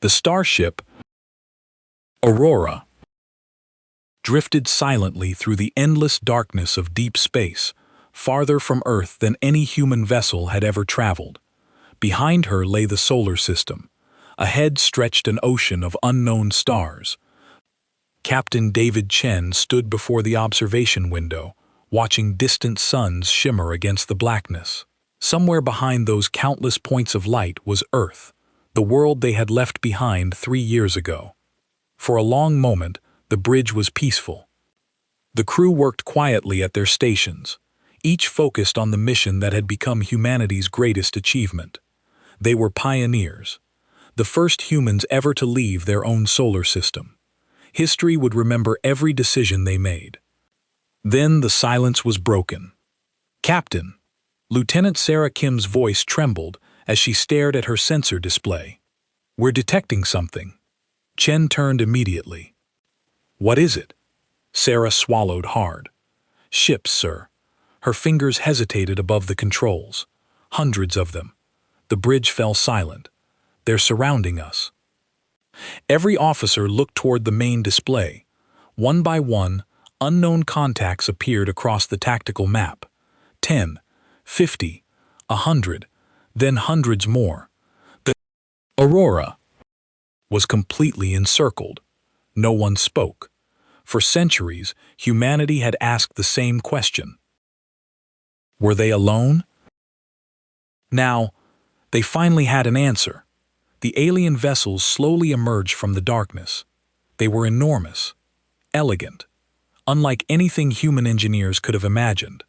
The starship, Aurora, drifted silently through the endless darkness of deep space, farther from Earth than any human vessel had ever traveled. Behind her lay the solar system. Ahead stretched an ocean of unknown stars. Captain David Chen stood before the observation window, watching distant suns shimmer against the blackness. Somewhere behind those countless points of light was Earth, the world they had left behind 3 years ago. For a long moment, the bridge was peaceful. The crew worked quietly at their stations, each focused on the mission that had become humanity's greatest achievement. They were pioneers, the first humans ever to leave their own solar system. History would remember every decision they made. Then the silence was broken. "Captain," Lieutenant Sarah Kim's voice trembled as she stared at her sensor display. "We're detecting something." Chen turned immediately. "What is it?" Sarah swallowed hard. "Ships, sir." Her fingers hesitated above the controls. "Hundreds of them." The bridge fell silent. "They're surrounding us." Every officer looked toward the main display. One by one, unknown contacts appeared across the tactical map. 10, 50, 100, then hundreds more. The Aurora was completely encircled. No one spoke. For centuries, humanity had asked the same question. Were they alone? Now, they finally had an answer. The alien vessels slowly emerged from the darkness. They were enormous, elegant, unlike anything human engineers could have imagined.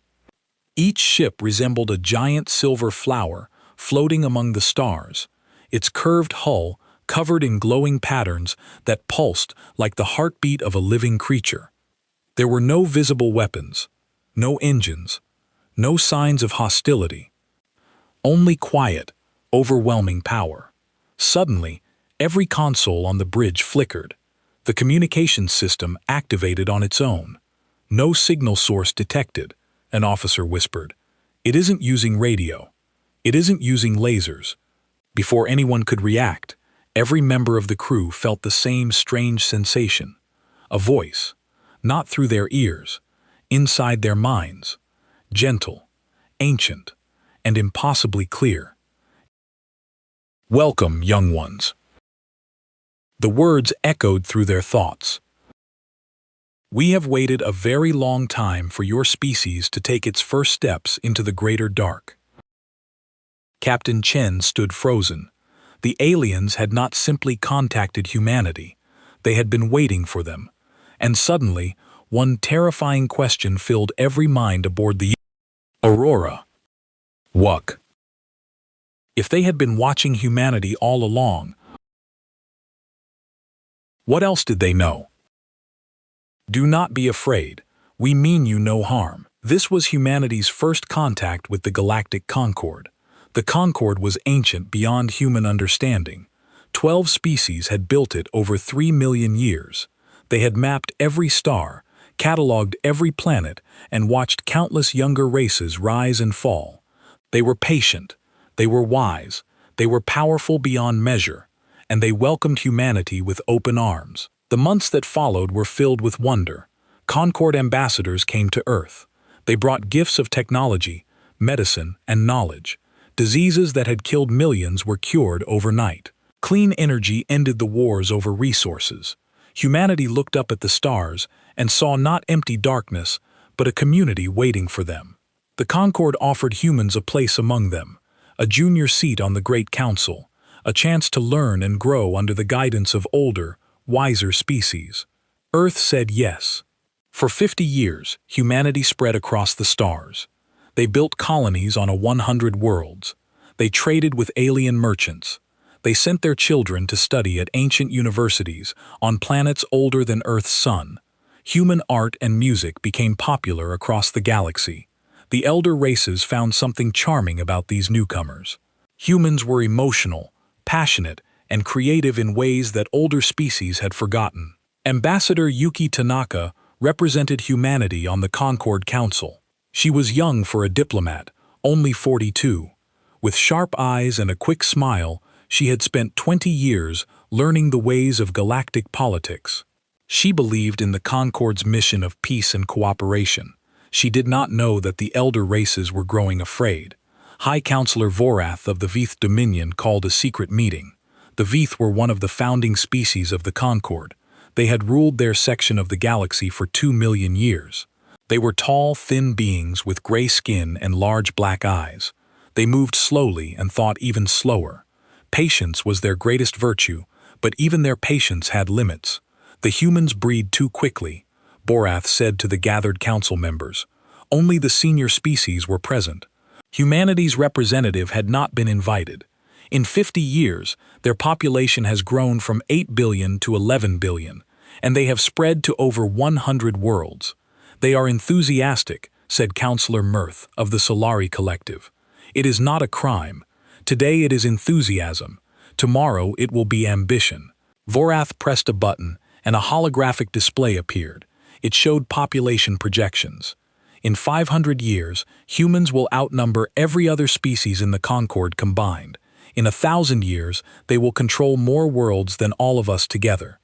Each ship resembled a giant silver flower floating among the stars, its curved hull covered in glowing patterns that pulsed like the heartbeat of a living creature. There were no visible weapons, no engines, no signs of hostility. Only quiet, overwhelming power. Suddenly, every console on the bridge flickered. The communications system activated on its own. "No signal source detected," an officer whispered. "It isn't using radio. It isn't using lasers." Before anyone could react, every member of the crew felt the same strange sensation. A voice, not through their ears, inside their minds. Gentle, ancient, and impossibly clear. "Welcome, young ones." The words echoed through their thoughts. "We have waited a very long time for your species to take its first steps into the greater dark." Captain Chen stood frozen. The aliens had not simply contacted humanity. They had been waiting for them. And suddenly, one terrifying question filled every mind aboard the Aurora. What? If they had been watching humanity all along, what else did they know? "Do not be afraid. We mean you no harm." This was humanity's first contact with the Galactic Concord. The Concord was ancient beyond human understanding. 12 species had built it over 3 million years. They had mapped every star, cataloged every planet, and watched countless younger races rise and fall. They were patient. They were wise, they were powerful beyond measure, and they welcomed humanity with open arms. The months that followed were filled with wonder. Concord ambassadors came to Earth. They brought gifts of technology, medicine, and knowledge. Diseases that had killed millions were cured overnight. Clean energy ended the wars over resources. Humanity looked up at the stars and saw not empty darkness, but a community waiting for them. The Concord offered humans a place among them. A junior seat on the Great Council, a chance to learn and grow under the guidance of older, wiser species. Earth said yes. For 50 years, humanity spread across the stars. They built colonies on 100 worlds. They traded with alien merchants. They sent their children to study at ancient universities on planets older than Earth's sun. Human art and music became popular across the galaxy. The elder races found something charming about these newcomers. Humans were emotional, passionate, and creative in ways that older species had forgotten. Ambassador Yuki Tanaka represented humanity on the Concord Council. She was young for a diplomat, only 42. With sharp eyes and a quick smile, she had spent 20 years learning the ways of galactic politics. She believed in the Concord's mission of peace and cooperation. She did not know that the elder races were growing afraid. High Counselor Vorath of the Veeth Dominion called a secret meeting. The Veeth were one of the founding species of the Concord. They had ruled their section of the galaxy for 2 million years. They were tall, thin beings with gray skin and large black eyes. They moved slowly and thought even slower. Patience was their greatest virtue, but even their patience had limits. The humans breed too quickly, Vorath said to the gathered council members. Only the senior species were present. Humanity's representative had not been invited. In 50 years, their population has grown from 8 billion to 11 billion, and they have spread to over 100 worlds. They are enthusiastic, said Counselor Mirth of the Solari Collective. It is not a crime. Today it is enthusiasm. Tomorrow it will be ambition. Vorath pressed a button, and a holographic display appeared. It showed population projections. In 500 years, humans will outnumber every other species in the Concord combined. In 1,000 years, they will control more worlds than all of us together.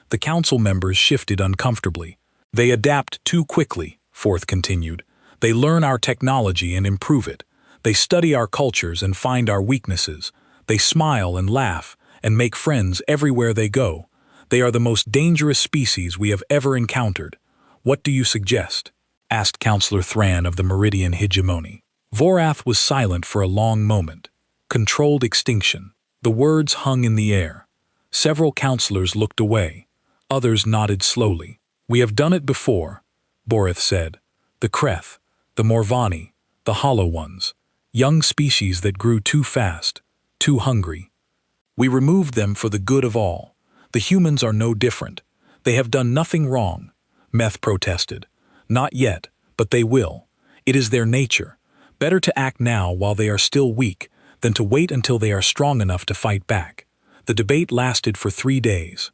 The council members shifted uncomfortably. They adapt too quickly, Forth continued. They learn our technology and improve it. They study our cultures and find our weaknesses. They smile and laugh and make friends everywhere they go. They are the most dangerous species we have ever encountered. What do you suggest? Asked Counselor Thran of the Meridian Hegemony. Vorath was silent for a long moment. Controlled extinction. The words hung in the air. Several counselors looked away. Others nodded slowly. We have done it before, Borith said. The Kreth, the Morvani, the Hollow Ones. Young species that grew too fast, too hungry. We removed them for the good of all. The humans are no different. They have done nothing wrong, Meth protested. Not yet, but they will. It is their nature. Better to act now while they are still weak than to wait until they are strong enough to fight back. The debate lasted for 3 days.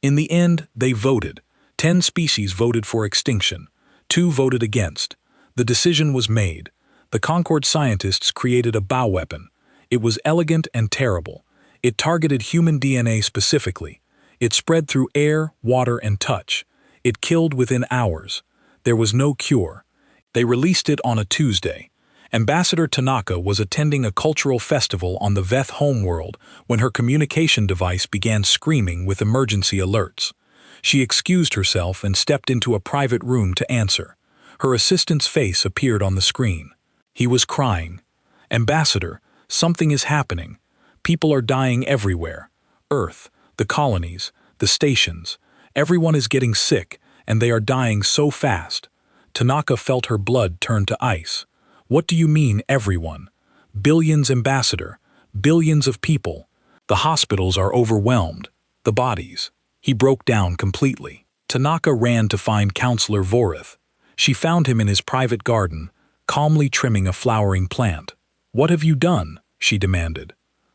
In the end, they voted. 10 species voted for extinction. 2 voted against. The decision was made. The Concord scientists created a bioweapon. It was elegant and terrible. It targeted human DNA specifically. It spread through air, water, and touch. It killed within hours. There was no cure. They released it on a Tuesday. Ambassador Tanaka was attending a cultural festival on the Veth homeworld when her communication device began screaming with emergency alerts. She excused herself and stepped into a private room to answer. Her assistant's face appeared on the screen. He was crying. Ambassador, something is happening. People are dying everywhere. Earth, the colonies, the stations. Everyone is getting sick, and they are dying so fast. Tanaka felt her blood turn to ice. What do you mean, everyone? Billions, Ambassador. Billions of people. The hospitals are overwhelmed. The bodies. He broke down completely. Tanaka ran to find Counselor Vorath. She found him in his private garden, calmly trimming a flowering plant. What have you done? She demanded.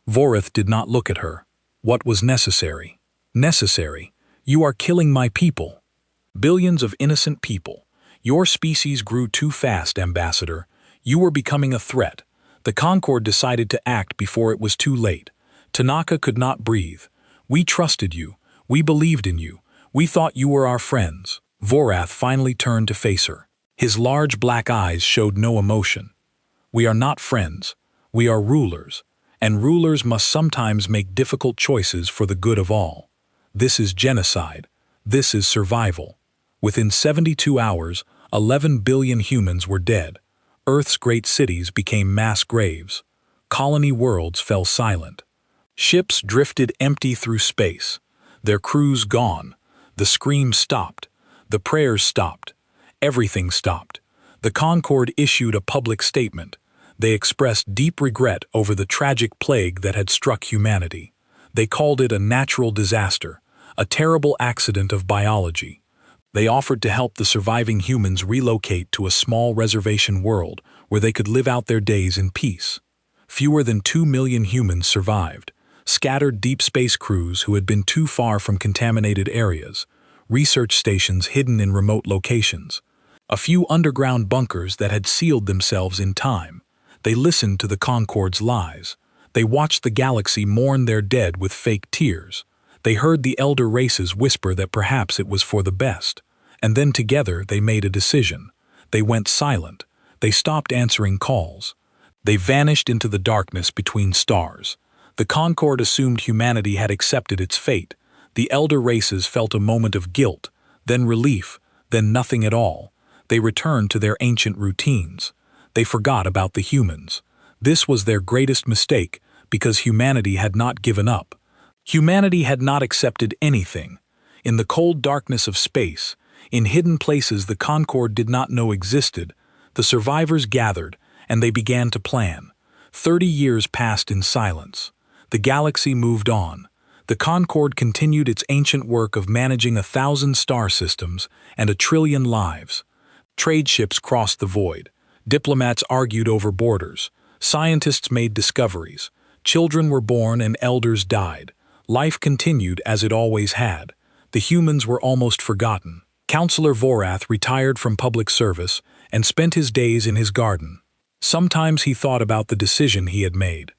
Vorath did not look at her. What was necessary? Necessary? You are killing my people. Billions of innocent people. Your species grew too fast, Ambassador. You were becoming a threat. The Concord decided to act before it was too late. Tanaka could not breathe. We trusted you. We believed in you. We thought you were our friends. Vorath finally turned to face her. His large black eyes showed no emotion. We are not friends. We are rulers. And rulers must sometimes make difficult choices for the good of all. This is genocide. This is survival. Within 72 hours, 11 billion humans were dead. Earth's great cities became mass graves. Colony worlds fell silent. Ships drifted empty through space. Their crews gone. The screams stopped. The prayers stopped. Everything stopped. The Concord issued a public statement. They expressed deep regret over the tragic plague that had struck humanity. They called it a natural disaster, a terrible accident of biology. They offered to help the surviving humans relocate to a small reservation world where they could live out their days in peace. Fewer than 2 million humans survived, scattered deep space crews who had been too far from contaminated areas, research stations hidden in remote locations, a few underground bunkers that had sealed themselves in time. They listened to the Concord's lies. They watched the galaxy mourn their dead with fake tears. They heard the elder races whisper that perhaps it was for the best. And then together they made a decision. They went silent. They stopped answering calls. They vanished into the darkness between stars. The Concord assumed humanity had accepted its fate. The elder races felt a moment of guilt, then relief, then nothing at all. They returned to their ancient routines. They forgot about the humans. This was their greatest mistake, because humanity had not given up. Humanity had not accepted anything. In the cold darkness of space, in hidden places the Concord did not know existed, the survivors gathered, and they began to plan. 30 years passed in silence. The galaxy moved on. The Concord continued its ancient work of managing 1,000 star systems and 1 trillion lives. Trade ships crossed the void. Diplomats argued over borders. Scientists made discoveries. Children were born and elders died. Life continued as it always had. The humans were almost forgotten. Counselor Vorath retired from public service and spent his days in his garden. Sometimes he thought about the decision he had made.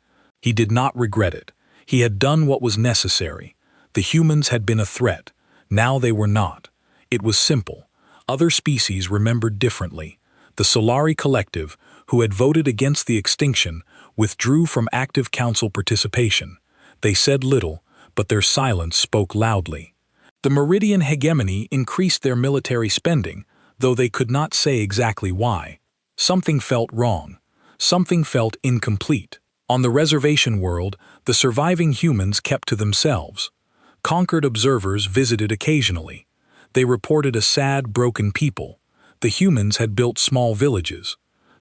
He did not regret it. He had done what was necessary. The humans had been a threat. Now they were not. It was simple. Other species remembered differently. The Solari Collective, who had voted against the extinction, withdrew from active council participation. They said little, but their silence spoke loudly. The Meridian hegemony increased their military spending, though they could not say exactly why. Something felt wrong. Something felt incomplete. On the reservation world, the surviving humans kept to themselves. Conquered observers visited occasionally. They reported a sad, broken people. The humans had built small villages.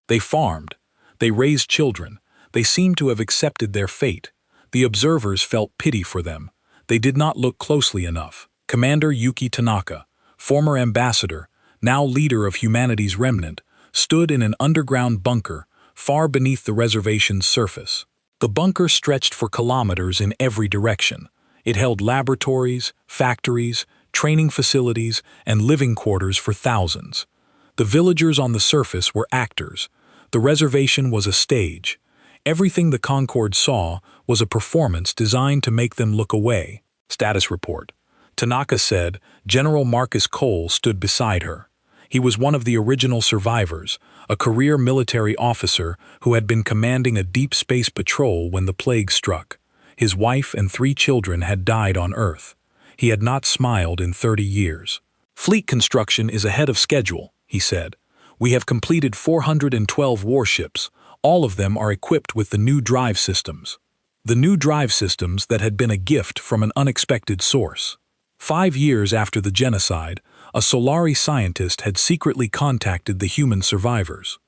They farmed. They raised children. They seemed to have accepted their fate. The observers felt pity for them. They did not look closely enough. Commander Yuki Tanaka, former ambassador, now leader of humanity's remnant, stood in an underground bunker far beneath the reservation's surface. The bunker stretched for kilometers in every direction. It held laboratories, factories, training facilities, and living quarters for thousands. The villagers on the surface were actors. The reservation was a stage. Everything the Concord saw was a performance designed to make them look away. Status report. Tanaka said General Marcus Cole stood beside her. He was one of the original survivors, a career military officer who had been commanding a deep space patrol when the plague struck. His wife and 3 children had died on Earth. He had not smiled in 30 years. Fleet construction is ahead of schedule, he said. We have completed 412 warships. All of them are equipped with the new drive systems. The new drive systems that had been a gift from an unexpected source. 5 years after the genocide, a Solari scientist had secretly contacted the human survivors.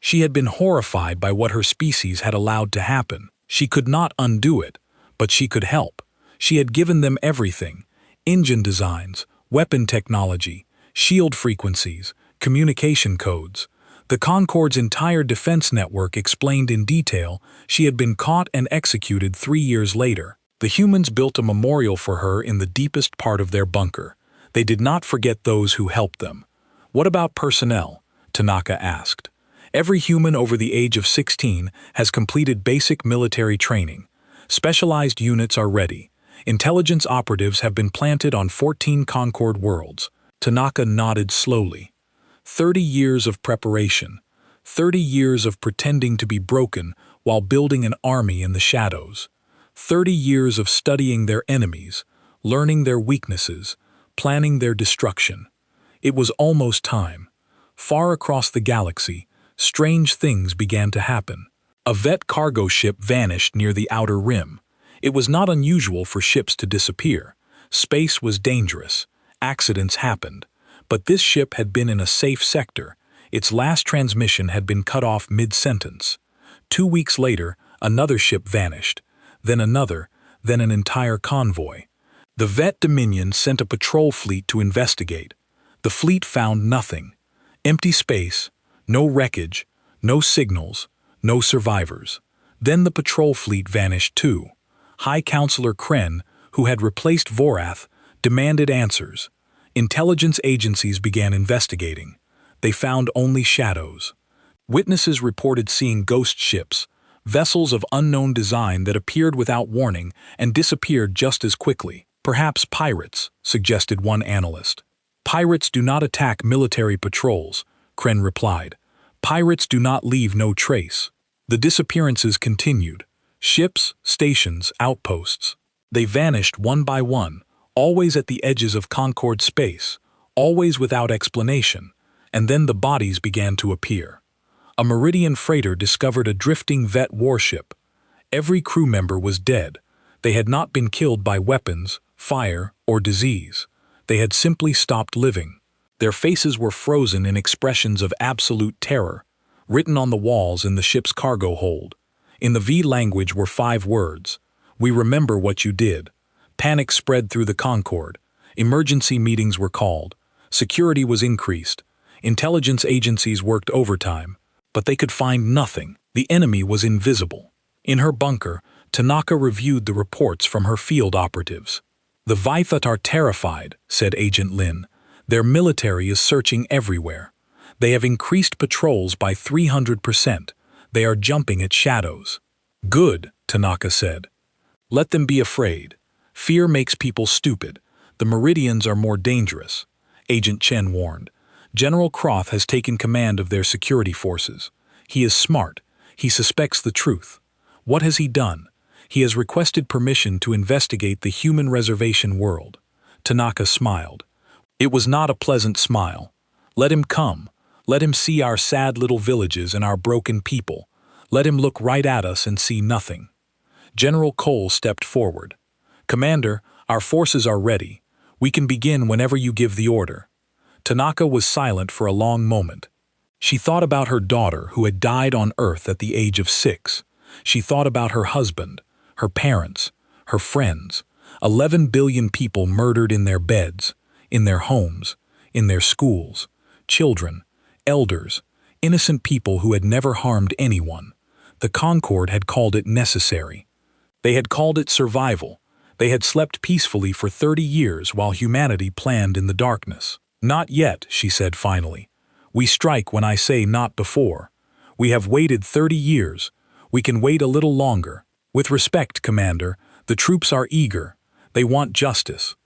She had been horrified by what her species had allowed to happen. She could not undo it, but she could help. She had given them everything: engine designs, weapon technology, shield frequencies, communication codes. The Concord's entire defense network explained in detail she had been caught and executed 3 years later. The humans built a memorial for her in the deepest part of their bunker. They did not forget those who helped them. What about personnel? Tanaka asked. Every human over the age of 16 has completed basic military training. Specialized units are ready. Intelligence operatives have been planted on 14 Concord worlds. Tanaka nodded slowly. 30 years of preparation. 30 years of pretending to be broken while building an army in the shadows. 30 years of studying their enemies, learning their weaknesses, planning their destruction. It was almost time. Far across the galaxy, strange things began to happen. A vet cargo ship vanished near the outer rim. It was not unusual for ships to disappear. Space was dangerous. Accidents happened. But this ship had been in a safe sector. Its last transmission had been cut off mid-sentence. 2 weeks later, another ship vanished. Then another, then an entire convoy. The Vet Dominion sent a patrol fleet to investigate. The fleet found nothing. Empty space, no wreckage, no signals, no survivors. Then the patrol fleet vanished too. High Counselor Kren, who had replaced Vorath, demanded answers. Intelligence agencies began investigating. They found only shadows. Witnesses reported seeing ghost ships, vessels of unknown design that appeared without warning and disappeared just as quickly. Perhaps pirates, suggested one analyst. Pirates do not attack military patrols, Kren replied. Pirates do not leave no trace. The disappearances continued. Ships, stations, outposts. They vanished one by one, always at the edges of Concord space, always without explanation, and then the bodies began to appear. A Meridian freighter discovered a drifting Vet warship. Every crew member was dead. They had not been killed by weapons, fire, or disease. They had simply stopped living. Their faces were frozen in expressions of absolute terror, written on the walls in the ship's cargo hold. In the V language were 5 words. We remember what you did. Panic spread through the Concord. Emergency meetings were called. Security was increased. Intelligence agencies worked overtime. But they could find nothing. The enemy was invisible. In her bunker, Tanaka reviewed the reports from her field operatives. The Vithut are terrified, said Agent Lin. Their military is searching everywhere. They have increased patrols by 300%. They are jumping at shadows. Good, Tanaka said. Let them be afraid. Fear makes people stupid. The Meridians are more dangerous. Agent Chen warned. General Croth has taken command of their security forces. He is smart. He suspects the truth. What has he done? He has requested permission to investigate the human reservation world. Tanaka smiled. It was not a pleasant smile. Let him come. Let him see our sad little villages and our broken people. Let him look right at us and see nothing. General Cole stepped forward. Commander, our forces are ready. We can begin whenever you give the order. Tanaka was silent for a long moment. She thought about her daughter who had died on Earth at the age of 6. She thought about her husband, her parents, her friends. 11 billion people murdered in their beds, in their homes, in their schools. Children, elders, innocent people who had never harmed anyone. The Concord had called it necessary. They had called it survival. They had slept peacefully for 30 years while humanity planned in the darkness. Not yet, she said finally. We strike when I say not before. We have waited 30 years. We can wait a little longer. With respect, Commander, the troops are eager. They want justice.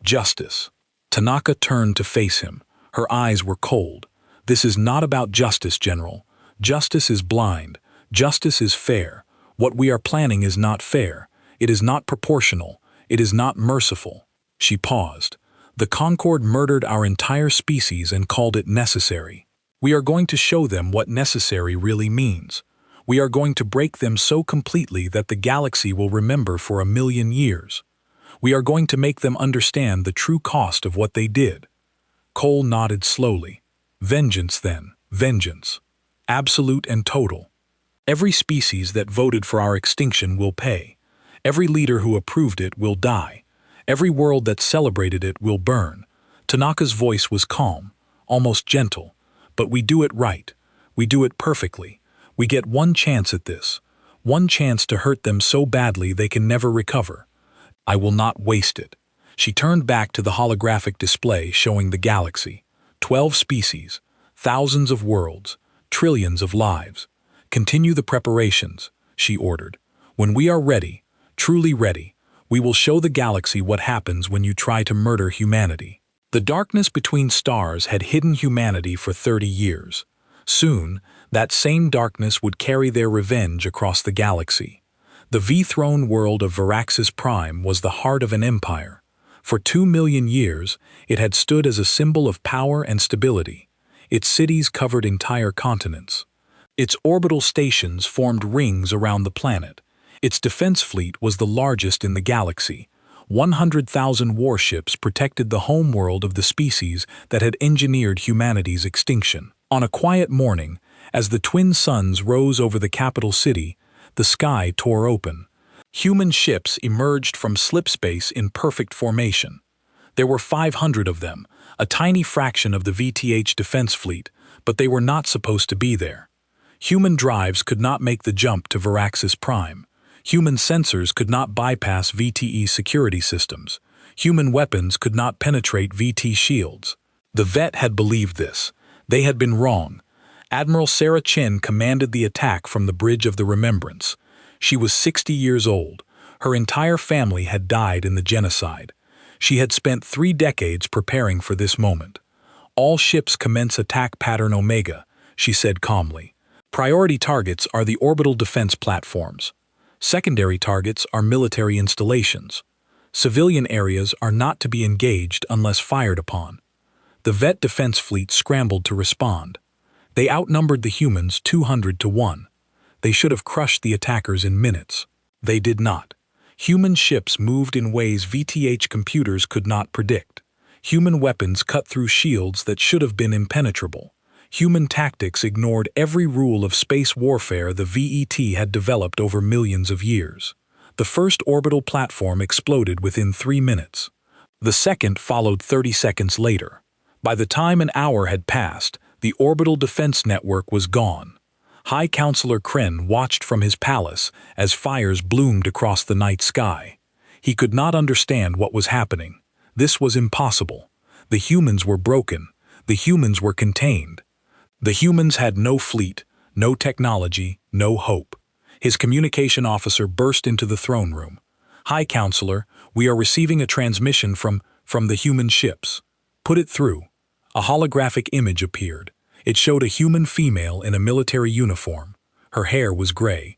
Justice. Tanaka turned to face him. Her eyes were cold. This is not about justice, General. Justice is blind. Justice is fair. What we are planning is not fair. It is not proportional. It is not merciful. She paused. The Concord murdered our entire species and called it necessary. We are going to show them what necessary really means. We are going to break them so completely that the galaxy will remember for 1,000,000 years. We are going to make them understand the true cost of what they did. Cole nodded slowly. Vengeance, then. Vengeance. Absolute and total. Every species that voted for our extinction will pay. Every leader who approved it will die. Every world that celebrated it will burn. Tanaka's voice was calm, almost gentle. But we do it right. We do it perfectly. We get one chance at this. One chance to hurt them so badly they can never recover. I will not waste it. She turned back to the holographic display showing the galaxy. 12 species, thousands of worlds, trillions of lives. Continue the preparations, she ordered. When we are ready, truly ready, we will show the galaxy what happens when you try to murder humanity. The darkness between stars had hidden humanity for 30 years. Soon, that same darkness would carry their revenge across the galaxy. The V-throne world of Viraxis Prime was the heart of an empire. For 2 million years, it had stood as a symbol of power and stability. Its cities covered entire continents. Its orbital stations formed rings around the planet. Its defense fleet was the largest in the galaxy. 100,000 warships protected the homeworld of the species that had engineered humanity's extinction. On a quiet morning, as the twin suns rose over the capital city, the sky tore open. Human ships emerged from slipspace in perfect formation. There were 500 of them, a tiny fraction of the VTH defense fleet, but they were not supposed to be there. Human drives could not make the jump to Viraxis Prime. Human sensors could not bypass VTE security systems. Human weapons could not penetrate VT shields. The vet had believed this. They had been wrong. Admiral Sarah Chen commanded the attack from the Bridge of the Remembrance. She was 60 years old. Her entire family had died in the genocide. She had spent 3 decades preparing for this moment. "All ships commence attack pattern Omega," she said calmly. "Priority targets are the orbital defense platforms. Secondary targets are military installations. Civilian areas are not to be engaged unless fired upon." The Vet defense fleet scrambled to respond. They outnumbered the humans 200 to 1. They should have crushed the attackers in minutes. They did not. Human ships moved in ways VTH computers could not predict. Human weapons cut through shields that should have been impenetrable. Human tactics ignored every rule of space warfare the VET had developed over millions of years. The first orbital platform exploded within 3 minutes. The second followed 30 seconds later. By the time an hour had passed, the orbital defense network was gone. High Counselor Kren watched from his palace as fires bloomed across the night sky. He could not understand what was happening. This was impossible. The humans were broken. The humans were contained. The humans had no fleet, no technology, no hope. His communication officer burst into the throne room. "High Counselor, we are receiving a transmission from the human ships." "Put it through." A holographic image appeared. It showed a human female in a military uniform. Her hair was gray.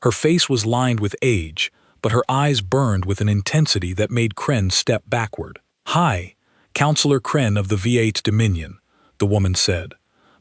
Her face was lined with age, but her eyes burned with an intensity that made Kren step backward. "Hi, Counselor Kren of the V8 Dominion," the woman said.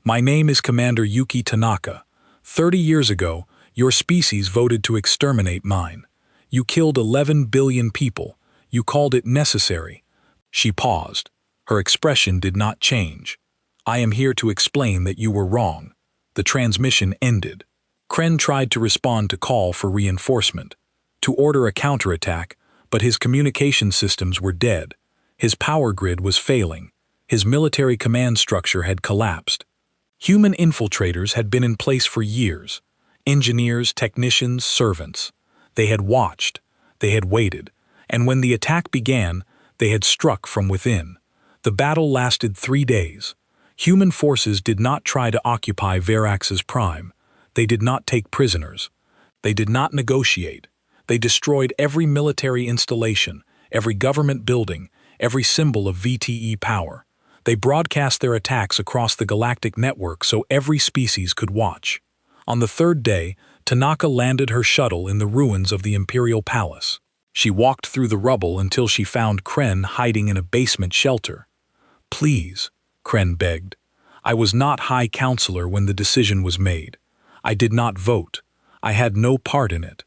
"My name is Commander Yuki Tanaka. 30 years ago, your species voted to exterminate mine. You killed 11 billion people. You called it necessary." She paused. Her expression did not change. "I am here to explain that you were wrong." The transmission ended. Kren tried to respond to call for reinforcement, to order a counterattack, but his communication systems were dead. His power grid was failing. His military command structure had collapsed. Human infiltrators had been in place for years. Engineers, technicians, servants. They had watched. They had waited. And when the attack began, they had struck from within. The battle lasted 3 days. Human forces did not try to occupy Verax's prime. They did not take prisoners. They did not negotiate. They destroyed every military installation, every government building, every symbol of VTE power. They broadcast their attacks across the galactic network so every species could watch. On the 3rd day, Tanaka landed her shuttle in the ruins of the Imperial Palace. She walked through the rubble until she found Kren hiding in a basement shelter. "Please," Kren begged. "I was not High Counselor when the decision was made. I did not vote. I had no part in it."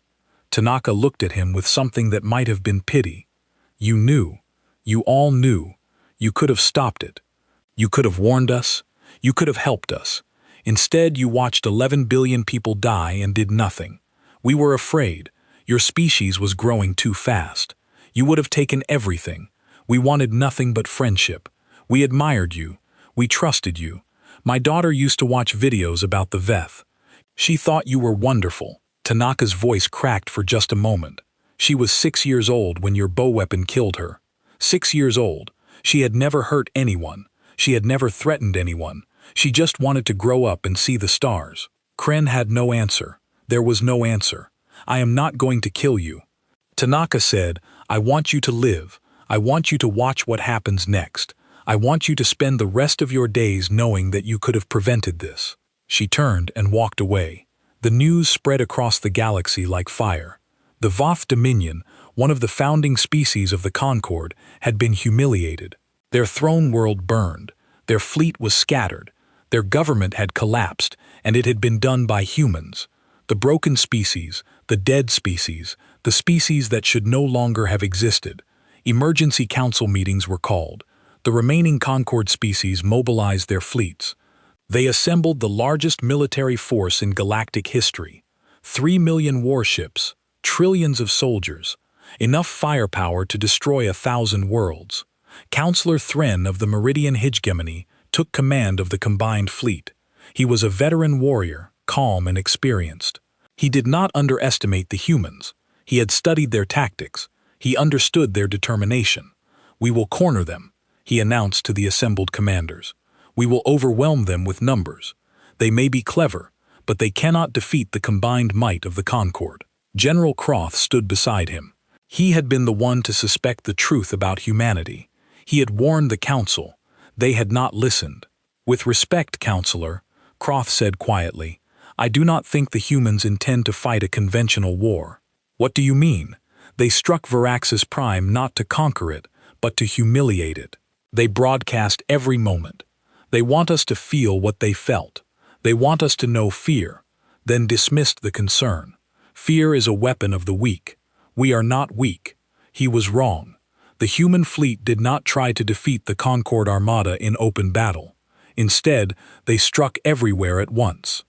Tanaka looked at him with something that might have been pity. "You knew. You all knew. You could have stopped it. You could have warned us. You could have helped us. Instead, you watched 11 billion people die and did nothing. We were afraid. Your species was growing too fast. You would have taken everything. We wanted nothing but friendship. We admired you. We trusted you. My daughter used to watch videos about the Veth. She thought you were wonderful." Tanaka's voice cracked for just a moment. She was 6 years old when your bow weapon killed her. 6 years old. She had never hurt anyone. She had never threatened anyone. She just wanted to grow up and see the stars. Kren had no answer. There was no answer. "I am not going to kill you." Tanaka said, "I want you to live. I want you to watch what happens next. I want you to spend the rest of your days knowing that you could have prevented this." She turned and walked away. The news spread across the galaxy like fire. The Voth Dominion, one of the founding species of the Concord, had been humiliated. Their throne world burned. Their fleet was scattered. Their government had collapsed, and it had been done by humans. The broken species, the dead species, the species that should no longer have existed. Emergency council meetings were called. The remaining Concord species mobilized their fleets. They assembled the largest military force in galactic history. 3 million warships, trillions of soldiers, enough firepower to destroy 1,000 worlds. Counselor Thren of the Meridian Hegemony took command of the combined fleet. He was a veteran warrior, calm and experienced. He did not underestimate the humans. He had studied their tactics. He understood their determination. "We will corner them," he announced to the assembled commanders. "We will overwhelm them with numbers. They may be clever, but they cannot defeat the combined might of the Concord." General Croth stood beside him. He had been the one to suspect the truth about humanity. He had warned the council. They had not listened. "With respect, Counselor," Croth said quietly, "I do not think the humans intend to fight a conventional war." "What do you mean?" "They struck Varaxis Prime not to conquer it, but to humiliate it. They broadcast every moment. They want us to feel what they felt. They want us to know fear," then dismissed the concern. "Fear is a weapon of the weak. We are not weak." He was wrong. The human fleet did not try to defeat the Concord Armada in open battle. Instead, they struck everywhere at once.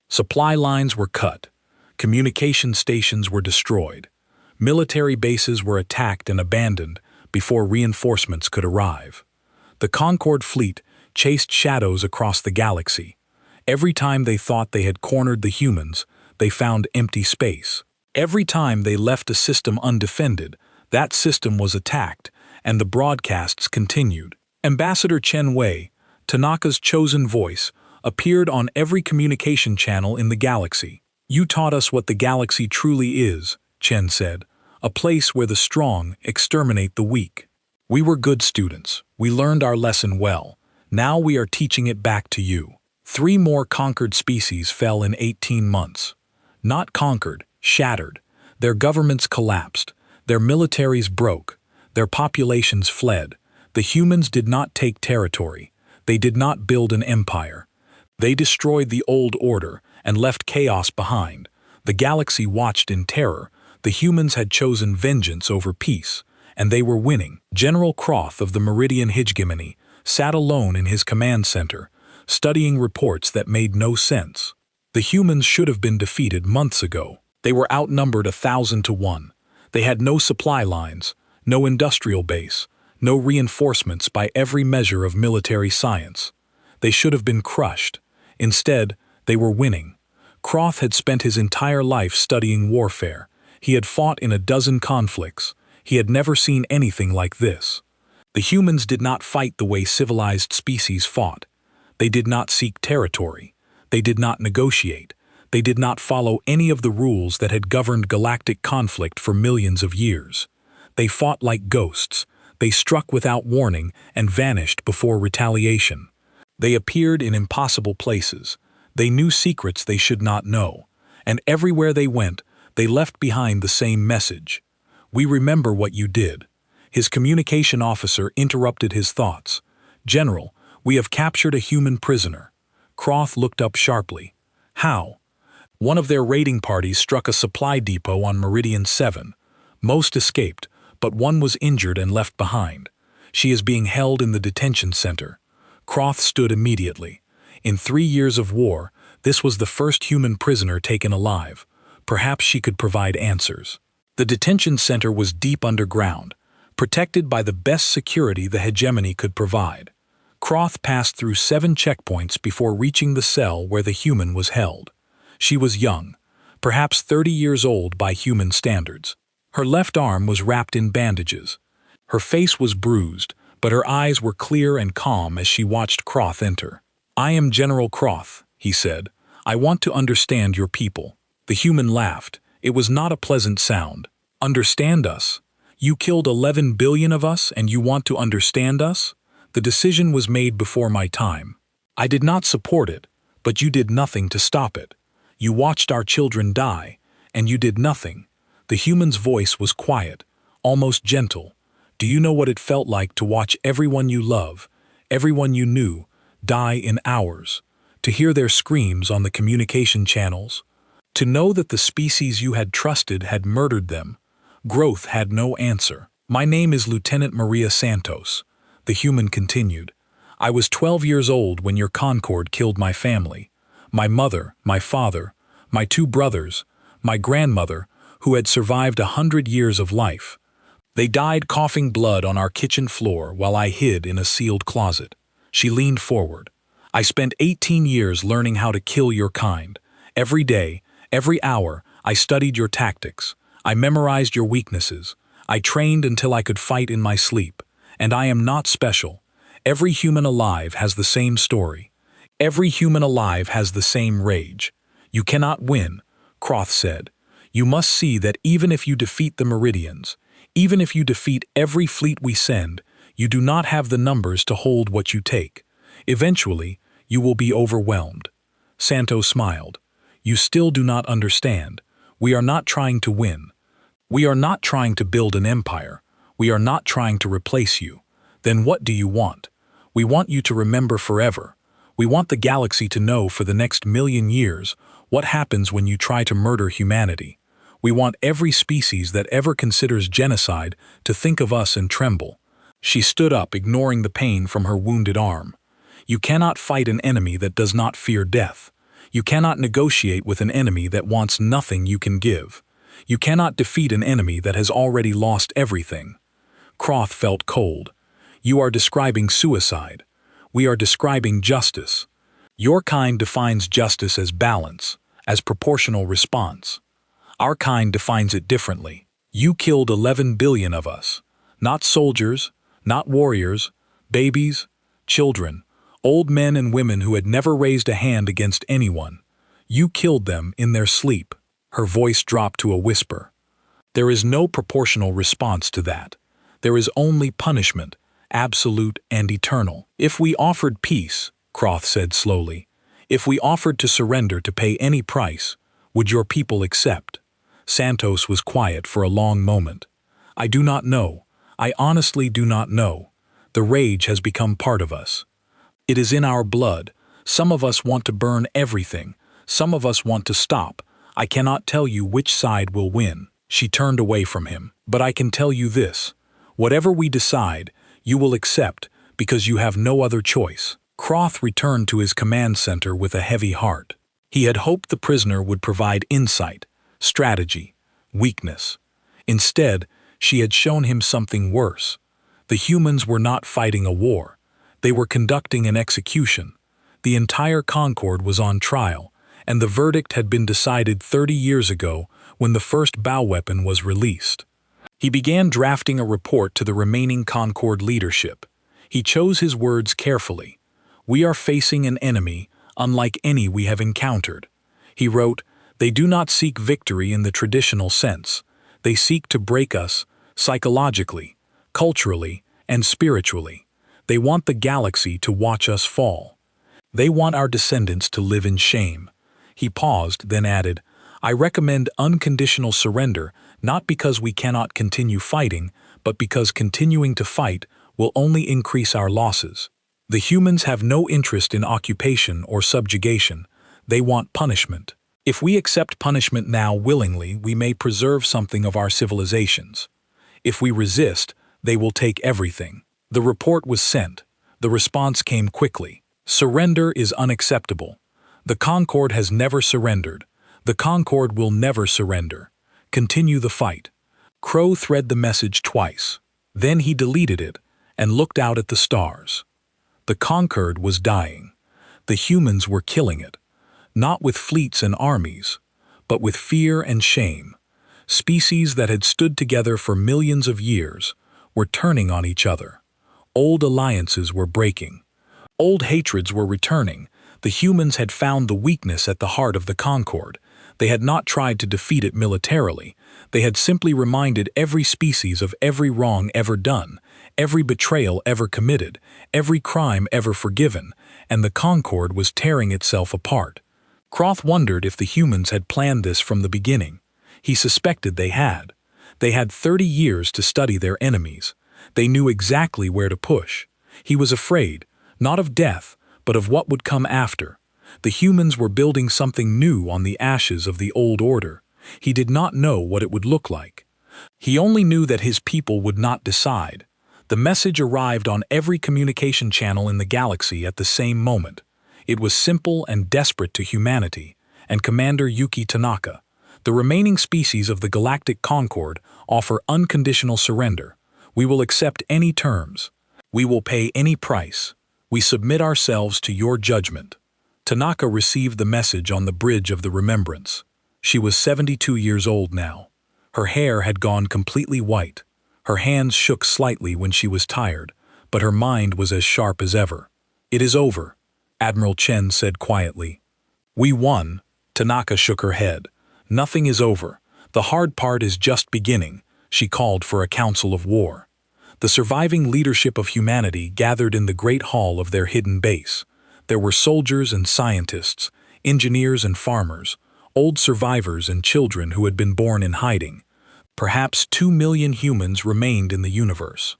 Supply lines were cut. Communication stations were destroyed. Military bases were attacked and abandoned before reinforcements could arrive. The Concord fleet chased shadows across the galaxy. Every time they thought they had cornered the humans, they found empty space. Every time they left a system undefended, that system was attacked, and the broadcasts continued. Ambassador Chen Wei, Tanaka's chosen voice, appeared on every communication channel in the galaxy. "You taught us what the galaxy truly is," Chen said, "a place where the strong exterminate the weak. We were good students. We learned our lesson well. Now we are teaching it back to you." 3 more conquered species fell in 18 months. Not conquered, shattered. Their governments collapsed. Their militaries broke. Their populations fled. The humans did not take territory. They did not build an empire. They destroyed the old order and left chaos behind. The galaxy watched in terror. The humans had chosen vengeance over peace, and they were winning. General Croth of the Meridian Hegemony sat alone in his command center, studying reports that made no sense. The humans should have been defeated months ago. They were outnumbered 1,000 to 1. They had no supply lines, no industrial base, no reinforcements by every measure of military science. They should have been crushed. Instead, they were winning. Croth had spent his entire life studying warfare. He had fought in a dozen conflicts. He had never seen anything like this. The humans did not fight the way civilized species fought. They did not seek territory. They did not negotiate. They did not follow any of the rules that had governed galactic conflict for millions of years. They fought like ghosts. They struck without warning and vanished before retaliation. They appeared in impossible places. They knew secrets they should not know. And everywhere they went, they left behind the same message. "We remember what you did." His communication officer interrupted his thoughts. "General, we have captured a human prisoner." Croth looked up sharply. "How?" "One of their raiding parties struck a supply depot on Meridian 7. Most escaped, but one was injured and left behind. She is being held in the detention center." Croth stood immediately. In 3 years of war, this was the first human prisoner taken alive. Perhaps she could provide answers. The detention center was deep underground, protected by the best security the hegemony could provide. Croth passed through 7 checkpoints before reaching the cell where the human was held. She was young, perhaps 30 years old by human standards. Her left arm was wrapped in bandages. Her face was bruised, but her eyes were clear and calm as she watched Croth enter. "I am General Croth," he said. "I want to understand your people." The human laughed. It was not a pleasant sound. "Understand us? You killed 11 billion of us and you want to understand us? The decision was made before my time. I did not support it, but you did nothing to stop it. You watched our children die, and you did nothing." The human's voice was quiet, almost gentle. "Do you know what it felt like to watch everyone you love, everyone you knew, die in hours? To hear their screams on the communication channels? To know that the species you had trusted had murdered them? Growth had no answer." "My name is Lieutenant Maria Santos," the human continued. "I was 12 years old when your Concord killed my family. My mother, my father, my 2 brothers, my grandmother, who had survived 100 years of life. They died coughing blood on our kitchen floor while I hid in a sealed closet." She leaned forward. "I spent 18 years learning how to kill your kind. Every day, every hour, I studied your tactics. I memorized your weaknesses. I trained until I could fight in my sleep. And I am not special. Every human alive has the same story. Every human alive has the same rage. You cannot win," Croth said. "You must see that even if you defeat the Meridians, Even if you defeat every fleet we send, you do not have the numbers to hold what you take. Eventually, you will be overwhelmed." Santo smiled. "You still do not understand. We are not trying to win. We are not trying to build an empire. We are not trying to replace you. Then what do you want? We want you to remember forever. We want the galaxy to know for the next million years what happens when you try to murder humanity. We want every species that ever considers genocide to think of us and tremble." She stood up, ignoring the pain from her wounded arm. "You cannot fight an enemy that does not fear death. You cannot negotiate with an enemy that wants nothing you can give. You cannot defeat an enemy that has already lost everything." Croth felt cold. "You are describing suicide. We are describing justice. Your kind defines justice as balance, as proportional response. Our kind defines it differently. You killed 11 billion of us. Not soldiers, not warriors, babies, children, old men and women who had never raised a hand against anyone. You killed them in their sleep." Her voice dropped to a whisper. "There is no proportional response to that. There is only punishment, absolute and eternal." "If we offered peace," Croth said slowly, "if we offered to surrender to pay any price, would your people accept?" Santos was quiet for a long moment. "I do not know. I honestly do not know. The rage has become part of us. It is in our blood. Some of us want to burn everything. Some of us want to stop. I cannot tell you which side will win." She turned away from him. "But I can tell you this. Whatever we decide, you will accept because you have no other choice." Croth returned to his command center with a heavy heart. He had hoped the prisoner would provide insight, strategy, weakness. Instead, she had shown him something worse. The humans were not fighting a war. They were conducting an execution. The entire Concord was on trial, and the verdict had been decided 30 years ago when the first bow weapon was released. He began drafting a report to the remaining Concord leadership. He chose his words carefully. "We are facing an enemy unlike any we have encountered." He wrote, "They do not seek victory in the traditional sense. They seek to break us psychologically, culturally, and spiritually. They want the galaxy to watch us fall. They want our descendants to live in shame." He paused, then added, "I recommend unconditional surrender, not because we cannot continue fighting, but because continuing to fight will only increase our losses. The humans have no interest in occupation or subjugation. They want punishment. If we accept punishment now willingly, we may preserve something of our civilizations. If we resist, they will take everything." The report was sent. The response came quickly. "Surrender is unacceptable. The Concord has never surrendered. The Concord will never surrender. Continue the fight." Croth read the message twice. Then he deleted it and looked out at the stars. The Concord was dying. The humans were killing it, not with fleets and armies, but with fear and shame. Species that had stood together for millions of years were turning on each other. Old alliances were breaking. Old hatreds were returning. The humans had found the weakness at the heart of the Concord. They had not tried to defeat it militarily. They had simply reminded every species of every wrong ever done, every betrayal ever committed, every crime ever forgiven, and the Concord was tearing itself apart. Croth wondered if the humans had planned this from the beginning. He suspected they had. They had 30 years to study their enemies. They knew exactly where to push. He was afraid, not of death, but of what would come after. The humans were building something new on the ashes of the old order. He did not know what it would look like. He only knew that his people would not decide. The message arrived on every communication channel in the galaxy at the same moment. It was simple and desperate to humanity, and Commander Yuki Tanaka, the remaining species of the Galactic Concord, offer unconditional surrender. We will accept any terms. We will pay any price. We submit ourselves to your judgment. Tanaka received the message on the bridge of the Remembrance. She was 72 years old now. Her hair had gone completely white. Her hands shook slightly when she was tired, but her mind was as sharp as ever. "It is over," Admiral Chen said quietly. "We won." Tanaka shook her head. "Nothing is over. The hard part is just beginning. She called for a council of war. The surviving leadership of humanity gathered in the great hall of their hidden base. There were soldiers and scientists, engineers and farmers, old survivors and children who had been born in hiding. Perhaps 2 million humans remained in the universe.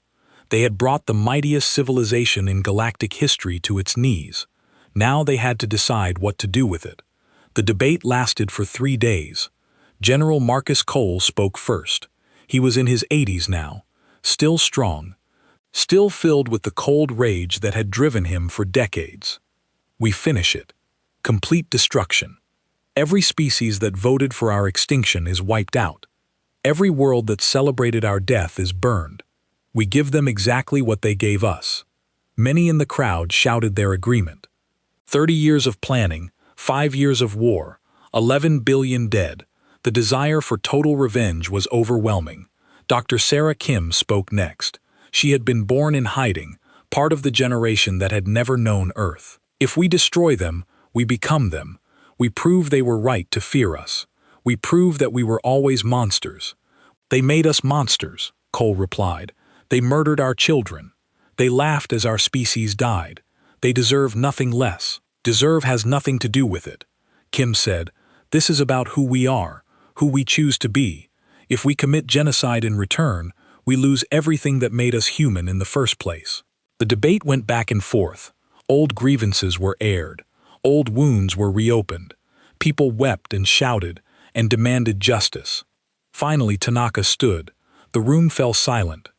They had brought the mightiest civilization in galactic history to its knees. Now they had to decide what to do with it. The debate lasted for 3 days. General Marcus Cole spoke first. He was in his 80s now, still strong, still filled with the cold rage that had driven him for decades. We finish it. Complete destruction. Every species that voted for our extinction is wiped out. Every world that celebrated our death is burned. We give them exactly what they gave us. Many in the crowd shouted their agreement. 30 years of planning, 5 years of war, 11 billion dead. The desire for total revenge was overwhelming. Dr. Sarah Kim spoke next. She had been born in hiding, part of the generation that had never known Earth. If we destroy them, we become them. We prove they were right to fear us. We prove that we were always monsters. They made us monsters, Cole replied. They murdered our children. They laughed as our species died. They deserve nothing less. Deserve has nothing to do with it. Kim said, this is about who we are, who we choose to be. If we commit genocide in return, we lose everything that made us human in the first place. The debate went back and forth. Old grievances were aired. Old wounds were reopened. People wept and shouted and demanded justice. Finally, Tanaka stood. The room fell silent.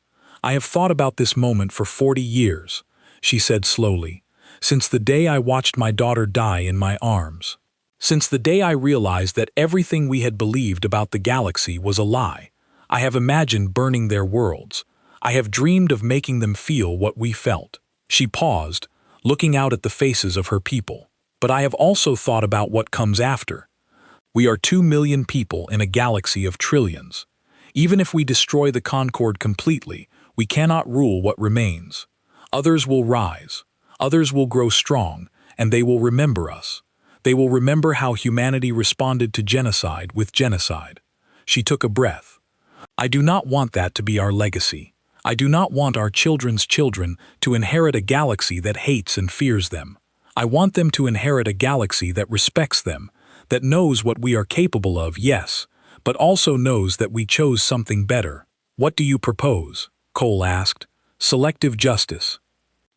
I have thought about this moment for 40 years, she said slowly, since the day I watched my daughter die in my arms. Since the day I realized that everything we had believed about the galaxy was a lie. I have imagined burning their worlds. I have dreamed of making them feel what we felt. She paused, looking out at the faces of her people. But I have also thought about what comes after. We are 2 million people in a galaxy of trillions. Even if we destroy the Concord completely, we cannot rule what remains. Others will rise. Others will grow strong, and they will remember us. They will remember how humanity responded to genocide with genocide. She took a breath. I do not want that to be our legacy. I do not want our children's children to inherit a galaxy that hates and fears them. I want them to inherit a galaxy that respects them, that knows what we are capable of, yes, but also knows that we chose something better. What do you propose? Cole asked. Selective justice.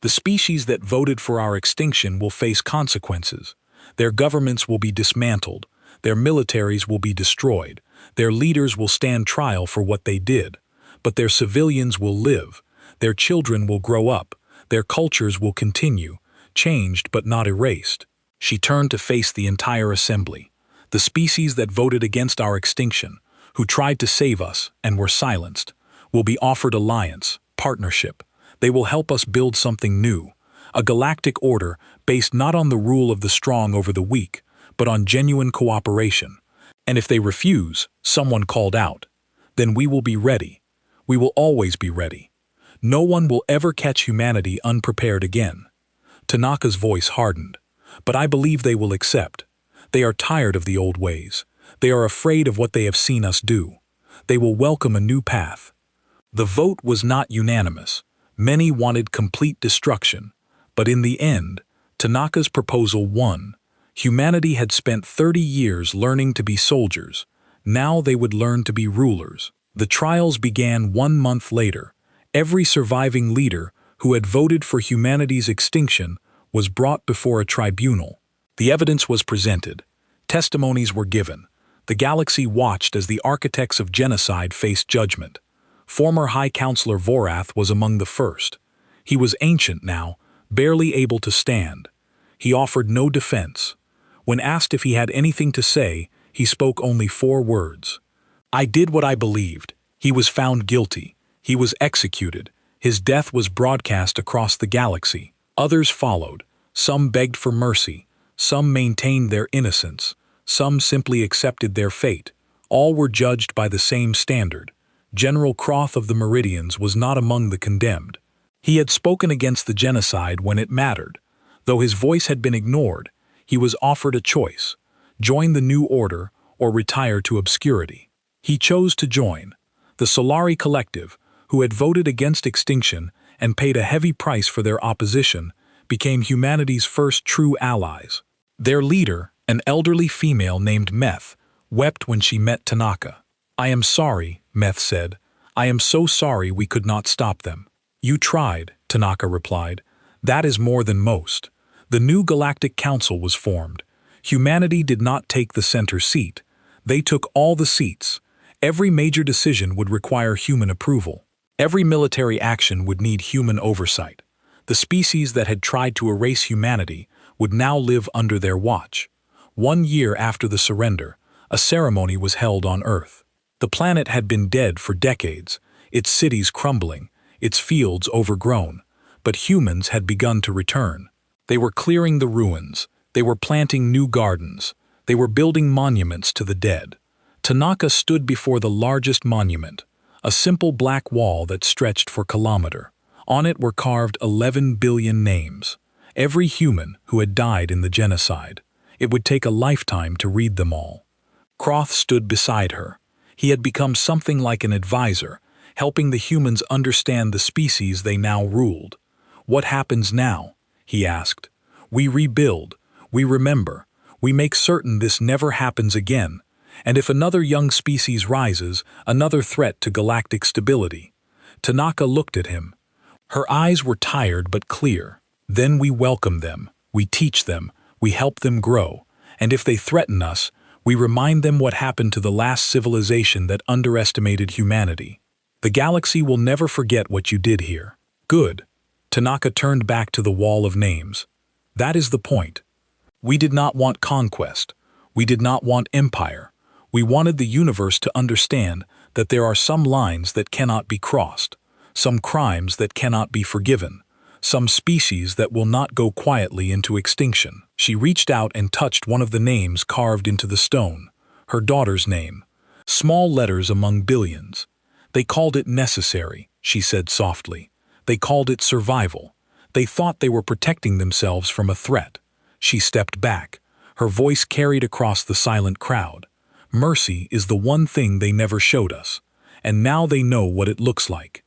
The species that voted for our extinction will face consequences. Their governments will be dismantled. Their militaries will be destroyed. Their leaders will stand trial for what they did. But their civilians will live. Their children will grow up. Their cultures will continue, changed but not erased. She turned to face the entire assembly. The species that voted against our extinction, who tried to save us and were silenced, will be offered alliance, partnership. They will help us build something new, a galactic order based not on the rule of the strong over the weak, but on genuine cooperation. And if they refuse, someone called out, then we will be ready. We will always be ready. No one will ever catch humanity unprepared again. Tanaka's voice hardened. But I believe they will accept. They are tired of the old ways. They are afraid of what they have seen us do. They will welcome a new path. The vote was not unanimous. Many wanted complete destruction. But in the end, Tanaka's proposal won. Humanity had spent 30 years learning to be soldiers. Now they would learn to be rulers. The trials began 1 month later. Every surviving leader who had voted for humanity's extinction was brought before a tribunal. The evidence was presented. Testimonies were given. The galaxy watched as the architects of genocide faced judgment. Former High Counselor Vorath was among the first. He was ancient now, barely able to stand. He offered no defense. When asked if he had anything to say, he spoke only 4 words. I did what I believed. He was found guilty. He was executed. His death was broadcast across the galaxy. Others followed. Some begged for mercy. Some maintained their innocence. Some simply accepted their fate. All were judged by the same standard. General Croth of the Meridians was not among the condemned. He had spoken against the genocide when it mattered. Though his voice had been ignored, he was offered a choice: join the new order or retire to obscurity. He chose to join. The Solari Collective, who had voted against extinction and paid a heavy price for their opposition, became humanity's first true allies. Their leader, an elderly female named Meth, wept when she met Tanaka. "I am sorry," Meth said. "I am so sorry we could not stop them." "You tried," Tanaka replied. "That is more than most." The new Galactic Council was formed. Humanity did not take the center seat. They took all the seats. Every major decision would require human approval. Every military action would need human oversight. The species that had tried to erase humanity would now live under their watch. 1 year after the surrender, a ceremony was held on Earth. The planet had been dead for decades, its cities crumbling, its fields overgrown, but humans had begun to return. They were clearing the ruins, they were planting new gardens, they were building monuments to the dead. Tanaka stood before the largest monument, a simple black wall that stretched for kilometers. On it were carved 11 billion names, every human who had died in the genocide. It would take a lifetime to read them all. Croth stood beside her. He had become something like an advisor, helping the humans understand the species they now ruled. "What happens now?" he asked. "We rebuild, we remember, we make certain this never happens again, and if another young species rises, another threat to galactic stability." Tanaka looked at him. Her eyes were tired but clear. "Then we welcome them, we teach them, we help them grow, and if they threaten us, we remind them what happened to the last civilization that underestimated humanity. The galaxy will never forget what you did here." "Good." Tanaka turned back to the wall of names. "That is the point. We did not want conquest. We did not want empire. We wanted the universe to understand that there are some lines that cannot be crossed, some crimes that cannot be forgiven, some species that will not go quietly into extinction." She reached out and touched one of the names carved into the stone, her daughter's name. Small letters among billions. "They called it necessary," she said softly. "They called it survival. They thought they were protecting themselves from a threat." She stepped back. Her voice carried across the silent crowd. "Mercy is the one thing they never showed us, and now they know what it looks like."